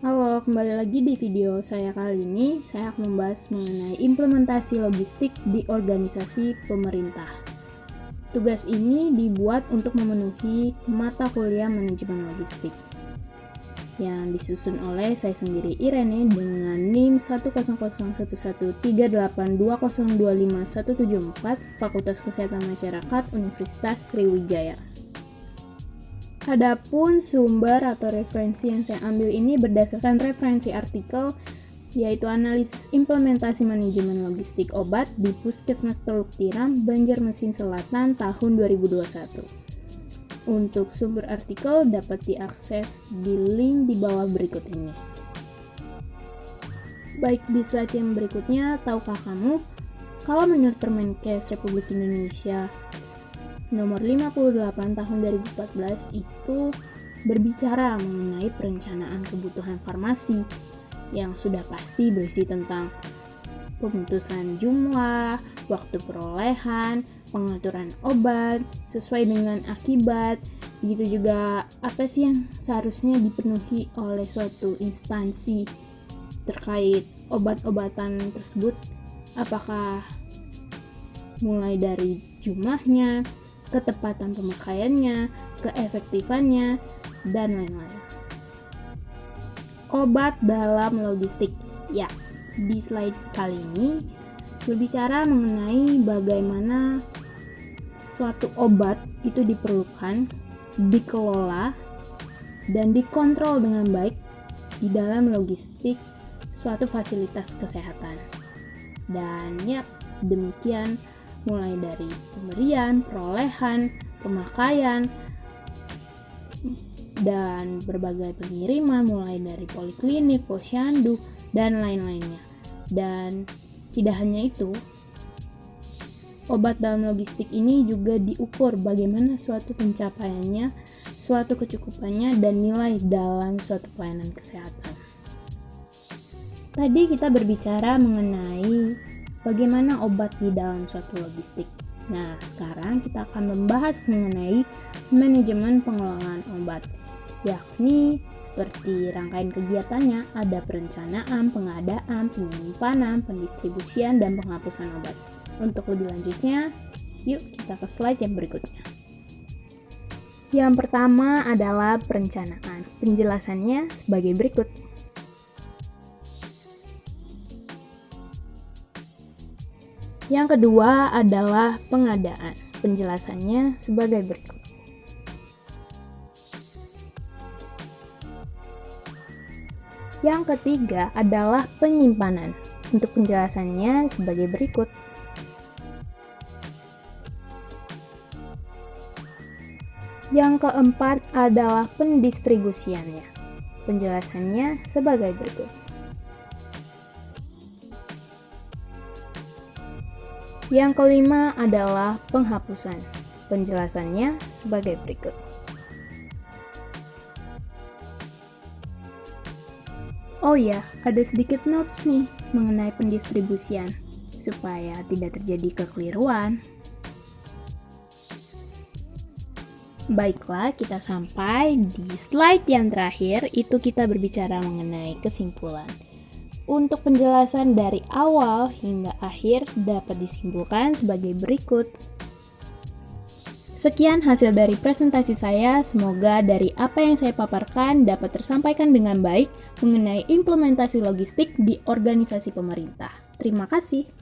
Halo, kembali lagi di video saya kali ini. Saya akan membahas mengenai implementasi logistik di organisasi pemerintah. Tugas ini dibuat untuk memenuhi mata kuliah manajemen logistik yang disusun oleh saya sendiri Irene dengan NIM 100113820251174 Fakultas Kesehatan Masyarakat Universitas Sriwijaya. Adapun sumber atau referensi yang saya ambil ini berdasarkan referensi artikel, yaitu analisis implementasi manajemen logistik obat di Puskesmas Teluk Tiram, Banjarmasin Selatan tahun 2021. Untuk sumber artikel dapat diakses di link di bawah berikut ini. Baik, di slide yang berikutnya, tahukah kamu kalau menurut Permenkes Republik Indonesia nomor 58 tahun 2014 itu berbicara mengenai perencanaan kebutuhan farmasi yang sudah pasti berisi tentang pemutusan jumlah, waktu perolehan, pengaturan obat sesuai dengan akibat. Begitu juga apa sih yang seharusnya dipenuhi oleh suatu instansi terkait obat-obatan tersebut, apakah mulai dari jumlahnya, ketepatan pemakaiannya, keefektifannya, dan lain-lain. Obat dalam logistik. Ya, di slide kali ini berbicara mengenai bagaimana suatu obat itu diperlukan, dikelola, dan dikontrol dengan baik di dalam logistik suatu fasilitas kesehatan. Dan ya, demikian mulai dari pemberian, perolehan, pemakaian, dan berbagai pengiriman mulai dari poliklinik, posyandu, dan lain-lainnya. Dan tidak hanya itu, obat dalam logistik ini juga diukur bagaimana suatu pencapaiannya, suatu kecukupannya, dan nilai dalam suatu pelayanan kesehatan. Tadi kita berbicara mengenai bagaimana obat di dalam suatu logistik. Nah, sekarang kita akan membahas mengenai manajemen pengelolaan obat, yakni seperti rangkaian kegiatannya, ada perencanaan, pengadaan, penyimpanan, pendistribusian, dan penghapusan obat. Untuk lebih lanjutnya, yuk kita ke slide yang berikutnya. Yang pertama adalah perencanaan. Penjelasannya sebagai berikut. Yang kedua adalah pengadaan. Penjelasannya sebagai berikut. Yang ketiga adalah penyimpanan. Untuk penjelasannya sebagai berikut. Yang keempat adalah pendistribusiannya. Penjelasannya sebagai berikut. Yang kelima adalah penghapusan. Penjelasannya sebagai berikut. Oh ya, ada sedikit notes nih mengenai pendistribusian, supaya tidak terjadi kekeliruan. Baiklah, kita sampai di slide yang terakhir, itu kita berbicara mengenai kesimpulan. Untuk penjelasan dari awal hingga akhir dapat disimpulkan sebagai berikut. Sekian hasil dari presentasi saya, semoga dari apa yang saya paparkan dapat tersampaikan dengan baik mengenai implementasi logistik di organisasi pemerintah. Terima kasih.